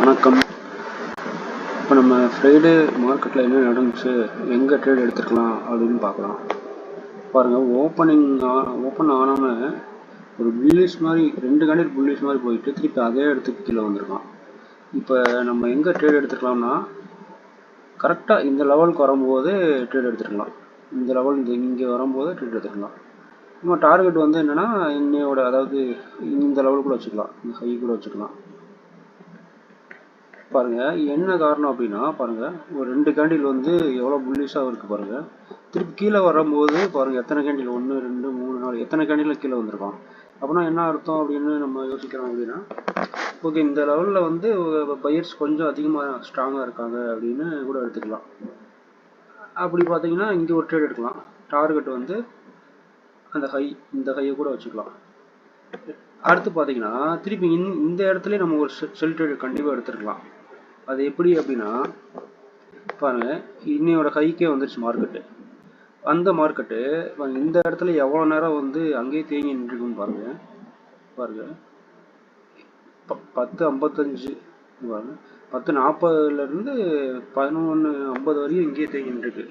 வணக்கம். இப்போ நம்ம ஃப்ரைடே மார்க்கெட்டில் என்ன நடந்துச்சு, எங்கே ட்ரேட் எடுத்துக்கலாம் அப்படின்னு பார்க்கலாம். பாருங்கள், ஓப்பன் ஆனோன்னு ஒரு புல்லிஷ் மாதிரி 2 கேண்டில் புல்லிஷ் மாதிரி போயிட்டு திருப்பி அதே இடத்துக்கு கீழே வந்திருக்கலாம். இப்போ நம்ம எங்கே ட்ரேட் எடுத்துக்கலாம்னா, கரெக்டாக இந்த லெவலுக்கு வரும்போது ட்ரேட் எடுத்துக்கலாம். இந்த லெவல் இங்கே வரும்போது ட்ரேட் எடுத்துக்கலாம். நம்ம டார்கெட் வந்து என்னென்னா இன்னையோட, அதாவது இந்த லெவல் கூட வச்சுக்கலாம், இந்த ஹை கூட வச்சுக்கலாம். பாருங்க, என்ன காரணம் அப்படின்னா, பாருங்க ஒரு 2 கேண்டில் வந்து எவ்வளோ புல்லிஷாக இருக்கு பாருங்க. திருப்பி கீழே வரும்போது பாருங்க எத்தனை கேண்டில், 1 2 3 4 எத்தனை கேண்டில் கீழே வந்திருக்கோம். அப்படின்னா என்ன அர்த்தம் அப்படின்னு நம்ம யோசிக்கிறோம் அப்படின்னா, ஓகே இந்த லெவலில் வந்து பையர்ஸ் கொஞ்சம் அதிகமாக ஸ்ட்ராங்காக இருக்காங்க அப்படின்னு கூட எடுத்துக்கலாம். அப்படி பார்த்தீங்கன்னா இங்கே ஒரு ட்ரேட் எடுக்கலாம். டார்கெட் வந்து அந்த ஹை, இந்த ஹையை கூட வச்சுக்கலாம். அடுத்து பார்த்தீங்கன்னா திருப்பி இந்த இடத்துல நம்ம ஒரு செல் ட்ரேட் கண்டிப்பாக எடுத்துருக்கலாம். அது எப்படி அப்படின்னா, பாருங்க இன்னையோட ஹைக்கே வந்துருச்சு மார்க்கெட்டு. அந்த மார்க்கெட்டு இந்த இடத்துல எவ்வளோ நேரம் வந்து அங்கேயே தேங்கி நின்றுருக்குன்னு பாருங்க. பாருங்க 10:55 பாருங்க, 10:40 11:50 வரையும் இங்கேயே தேங்கி நின்றுருக்கு.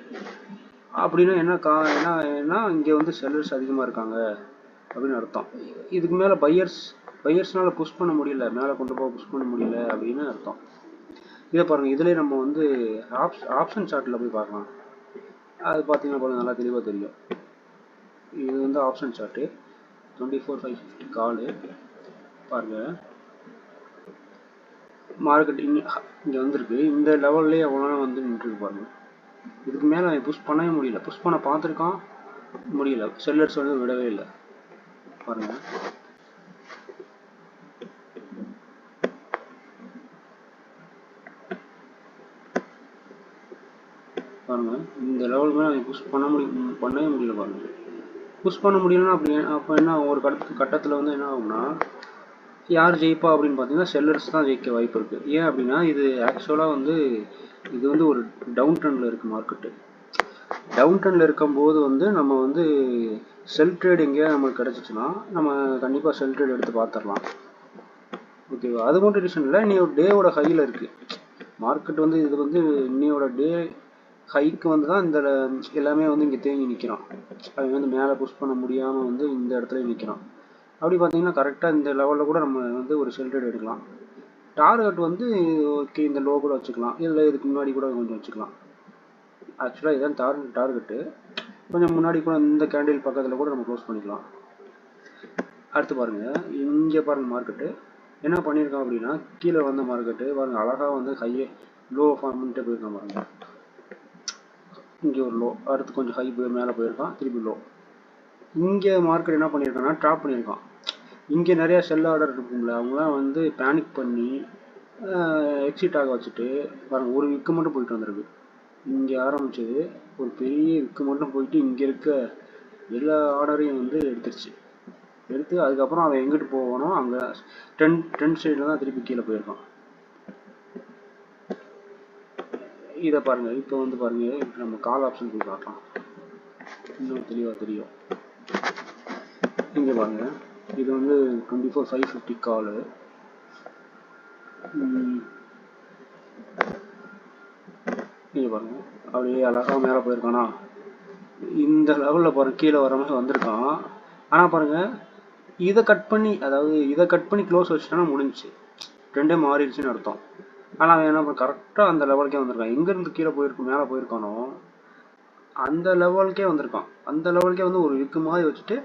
அப்படின்னா என்ன இங்கே வந்து செல்லர்ஸ் அதிகமாக இருக்காங்க அப்படின்னு அர்த்தம். இதுக்கு மேலே பையர்ஸ்னால புஷ் பண்ண முடியல, மேலே கொண்டு போக புஷ் பண்ண முடியல அப்படின்னு அர்த்தம். இதை பாருங்கள், இதிலே நம்ம வந்து ஆப்ஷன் சார்ட்டில் போய் பார்க்கலாம். அது பார்த்தீங்கன்னா பாருங்கள், நல்லா தெளிவாக தெரியும். இது வந்து ஆப்ஷன் சார்ட்டு 24,550 காலு. பாருங்கள், மார்க்கெட் இங்கே வந்திருக்கு. இந்த லெவல்லே எவ்வளோ வந்து நின்றுருக்கு பாருங்கள். இதுக்கு மேலே புஷ் பண்ணவே முடியல. புஷ் பண்ண பார்த்துருக்கான், முடியல. செல்லர்ஸ் வந்து விடவே இல்லை. பாருங்கள், பாருங்க இந்த லெவலுக்கு மேலே புஷ் பண்ணவே முடியல. பாருங்க, புஷ் பண்ண முடியலன்னா அப்போ என்ன ஒரு கட்டத்தில் வந்து என்ன ஆகும்னா, யார் ஜெயிப்பா அப்படின்னு பார்த்தீங்கன்னா செல்லர்ஸ் தான் ஜெயிக்க வாய்ப்பு இருக்குது. ஏன் அப்படின்னா இது ஆக்சுவலாக வந்து இது வந்து ஒரு டவுன் ட்ரெண்டில் இருக்குது மார்க்கெட்டு. டவுன் ட்ரெண்டில் இருக்கும்போது வந்து நம்ம வந்து செல் ட்ரேட் எங்கேயா நம்மளுக்கு கிடச்சிச்சுன்னா நம்ம கண்டிப்பாக செல் ட்ரேட் எடுத்து பார்த்துடலாம். ஓகேவா? அது மட்டும் ரீசன் இல்லை, இன்னையோட டேவோட ஹையில் இருக்குது மார்க்கெட். வந்து இது வந்து இன்னையோட டே ஹைக்கு வந்து தான் இந்த எல்லாமே வந்து இங்கே தேங்கி நிற்கிறான். அது வந்து மேலே புஷ் பண்ண முடியாமல் வந்து இந்த இடத்துல நிற்கிறான். அப்படி பார்த்தீங்கன்னா கரெக்டாக இந்த லெவலில் கூட நம்ம வந்து ஒரு செல் ட்ரேட் எடுக்கலாம். டார்கெட் வந்து ஓகே இந்த லோ கூட வச்சுக்கலாம், இல்லை இதுக்கு முன்னாடி கூட கொஞ்சம் வச்சுக்கலாம். ஆக்சுவலாக இதுதான் டார்கெட்டு. கொஞ்சம் முன்னாடி கூட இந்த கேண்டில் பக்கத்தில் கூட நம்ம க்ளோஸ் பண்ணிக்கலாம். அடுத்து பாருங்கள், இங்கே பாருங்கள் மார்க்கெட்டு என்ன பண்ணியிருக்கோம் அப்படின்னா, கீழே வந்த மார்க்கெட்டு பாருங்கள் அழகாக வந்து ஹையே லோ ஃபார்ம் பண்ணிட்டு போயிருக்கான் பாருங்கள். இங்கே ஒரு லோ, அடுத்து கொஞ்சம் ஹை மேலே போயிருக்கான், திருப்பி லோ. இங்கே மார்க்கெட் என்ன பண்ணியிருக்கான்னா ட்ராப் பண்ணியிருக்கான். இங்கே நிறையா செல் ஆர்டர் இருக்குங்களா, அவங்களாம் வந்து பேனிக் பண்ணி எக்ஸிட் ஆக வச்சுட்டு பாருங்கள் ஒரு விக்கு மட்டும் போயிட்டு வந்திருக்கு. இங்கே ஆரம்பிச்சது ஒரு பெரிய விக்கு மட்டும் போயிட்டு இங்கே இருக்க எல்லா ஆர்டரையும் வந்து எடுத்துருச்சு. எடுத்து அதுக்கப்புறம் அவன் எங்கிட்டு போகணும், அங்கே ட்ரெண்ட் சைடில் தான் திருப்பி கீழே போயிருக்கான். இதை பாருங்கள், இப்போ வந்து பாருங்கள், இப்போ நம்ம கால் ஆப்ஷன் போய் பார்க்கலாம், இன்னும் தெளிவாக தெரியும். இங்கே பாருங்கள், இது வந்து 24,550 காலு. இங்கே பாருங்கள் அப்படியே அழகாக மேலே போயிருக்கானா, இந்த லெவலில் பாருங்கள் கீழே வர மாதிரி வந்திருக்கான். ஆனால் பாருங்கள் இதை கட் பண்ணி, அதாவது இதை கட் பண்ணி க்ளோஸ் வச்சுட்டோன்னா முடிஞ்சிச்சு, ட்ரெண்டே மாறிடுச்சுன்னு அர்த்தம். ஆனால் அவன் என்ன கரெக்டாக அந்த லெவலுக்கே வந்திருக்கான். எங்கேருந்து கீழே மேலே போயிருக்கானோ அந்த லெவலுக்கே வந்திருக்கான். அந்த லெவலுக்கே வந்து ஒரு விக்கு மாதிரி வச்சுட்டு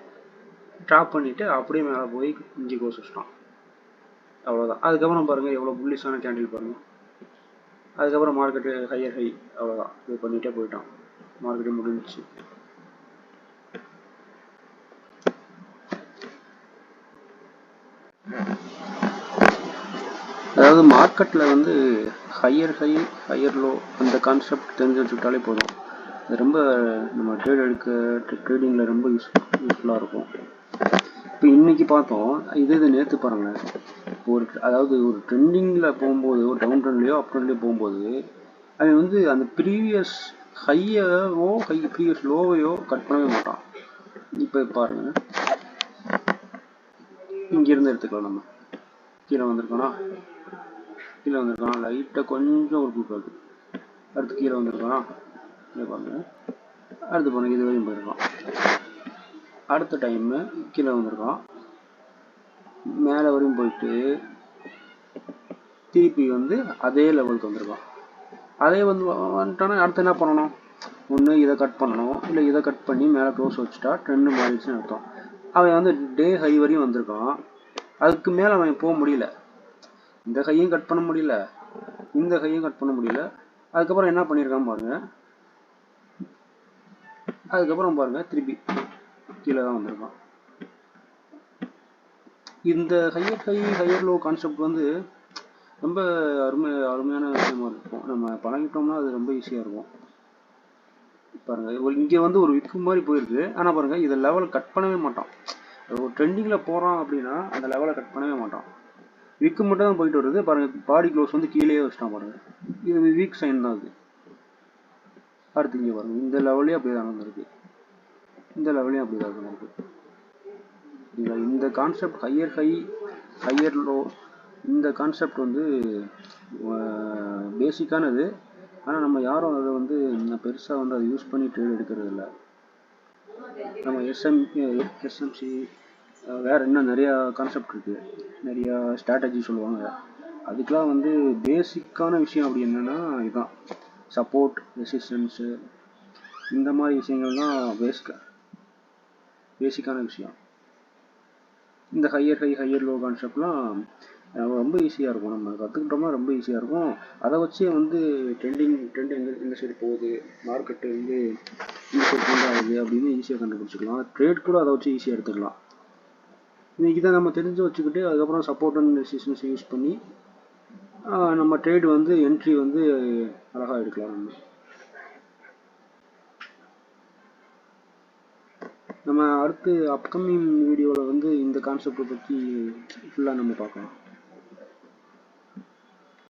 ட்ராப் பண்ணிவிட்டு அப்படியே மேலே போய் இங்கே க்ளோஸ் வச்சுட்டான். அவ்வளோதான். அதுக்கப்புறம் பாருங்கள் எவ்வளோ புல்லிஷான கேண்டில் பாருங்கள். அதுக்கப்புறம் மார்க்கெட்டு ஹையர் ஹை, அவ்வளோதான். இது பண்ணிகிட்டே போயிட்டான், மார்க்கெட்டு முடிஞ்சிச்சு. அதாவது மார்க்கெட்டில் வந்து ஹையர் ஹை ஹையர் லோ அந்த கான்செப்ட் தெரிஞ்சு வச்சுக்கிட்டாலே போதும். அது ரொம்ப நம்ம ட்ரேடிங்கில் ரொம்ப யூஸ்ஃபுல்லாக இருக்கும். இப்போ இன்றைக்கி பார்த்தோம், இது நேற்று பாருங்கள், அதாவது ஒரு ட்ரெண்டிங்கில் போகும்போது, ஒரு டவுன் ட்ரெண்ட்லேயோ அப் ட்ரெண்ட்லேயோ போகும்போது அவன் வந்து அந்த ப்ரீவியஸ் ஹையவோ ப்ரீவியஸ் லோவையோ கட் பண்ணவே மாட்டான். இப்போ பாருங்கள், இங்கேருந்து எடுத்துக்கலாம், நம்ம கீழே வந்திருக்கோன்னா கீழே வந்திருக்கான், லைட்டாக கொஞ்சம் ஒரு குரூப் இருக்குது, அடுத்து கீழே வந்திருக்கான், இங்கே பாருங்க, அடுத்து பாருங்க இது வரையும் போயிருக்கான், அடுத்த டைமு கீழே வந்திருக்கான், மேலே வரையும் போயிட்டு திருப்பி வந்து அதே லெவலுக்கு வந்திருக்கான். அதே வந்துட்டானா அடுத்து என்ன பண்ணணும், ஒன்று இதை கட் பண்ணணும், இல்லை இதை கட் பண்ணி மேலே க்ளோஸ் வச்சுட்டா ட்ரெண்டு மாறிடுச்சுன்னு அர்த்தம். அவன் வந்து டே ஹை வரையும் வந்திருக்கான், அதுக்கு மேலே அவன் போக முடியல, இந்த ஹையும் கட் பண்ண முடியல, இந்த ஹையும் கட் பண்ண முடியல. அதுக்கப்புறம் என்ன பண்ணியிருக்கான் பாருங்க, அதுக்கப்புறம் பாருங்க திருப்பி கீழே தான் வந்திருக்கான். இந்த ஹையர் லோ கான்செப்ட் வந்து ரொம்ப அருமையான விஷயமா இருக்கும். நம்ம பழகிட்டோம்னா அது ரொம்ப ஈஸியாக இருக்கும். பாருங்க இங்கே வந்து ஒரு விக்கு மாதிரி போயிருக்கு, ஆனால் பாருங்க இதை லெவல் கட் பண்ணவே மாட்டான். ஒரு ட்ரெண்டிங்கில் போகிறான் அப்படின்னா அந்த லெவலை கட் பண்ணவே மாட்டான், விக்கு மட்டும் தான் போயிட்டு வருது. பாருங்க பாடி க்ளோஸ் வந்து கீழே வச்சுட்டான் பாருங்க, இது வீக் சைன் தான் அது. அடுத்து இங்கே பாருங்க இந்த லெவலே அப்படியே தான் இருக்கு, இந்த லெவலையும் அப்படி தான் இருக்கு. இந்த கான்செப்ட் ஹையர் லோ இந்த கான்செப்ட் வந்து பேசிக்கானது, ஆனால் நம்ம யாரும் அதை வந்து பெருசாக வந்து அதை யூஸ் பண்ணி ட்ரேட் எடுக்கிறது இல்லை. நம்ம எஸ்எம்சி வேறு இன்னும் நிறையா கான்செப்ட் இருக்குது, நிறையா ஸ்ட்ராட்டஜி சொல்லுவாங்க. அதுக்கெலாம் வந்து பேசிக்கான விஷயம் அப்படி என்னென்னா இதுதான், சப்போர்ட் ரெசிஸ்டன்ஸு இந்த மாதிரி விஷயங்கள் தான் பேசிக்கான விஷயம். இந்த ஹையர் லோ கான்செப்ட்லாம் ரொம்ப ஈஸியாக இருக்கும், நம்ம கற்றுக்கிட்டோம்னா ரொம்ப ஈஸியாக இருக்கும். அதை வச்சே வந்து ட்ரெண்ட் எந்த சைடு போகுது, மார்க்கெட்டு வந்து இந்த சைடு ட்ரெண்ட் ஆகுது அப்படின்னு ஈஸியாக கண்டுபிடிச்சிக்கலாம். ட்ரேட் கூட அதை வச்சு ஈஸியாக எடுத்துக்கலாம். இதை நம்ம தெரிஞ்சு வச்சுக்கிட்டு அதுக்கப்புறம் சப்போர்ட் அண்ட் ரெசிஸ்டன்ஸ் யூஸ் பண்ணி நம்ம ட்ரேட் வந்து என்ட்ரி வந்து அழகாக எடுக்கலாம். நம்ம அடுத்து அப்கமிங் வீடியோவில் வந்து இந்த கான்செப்டை பற்றி ஃபுல்லாக நம்ம பார்க்கலாம்.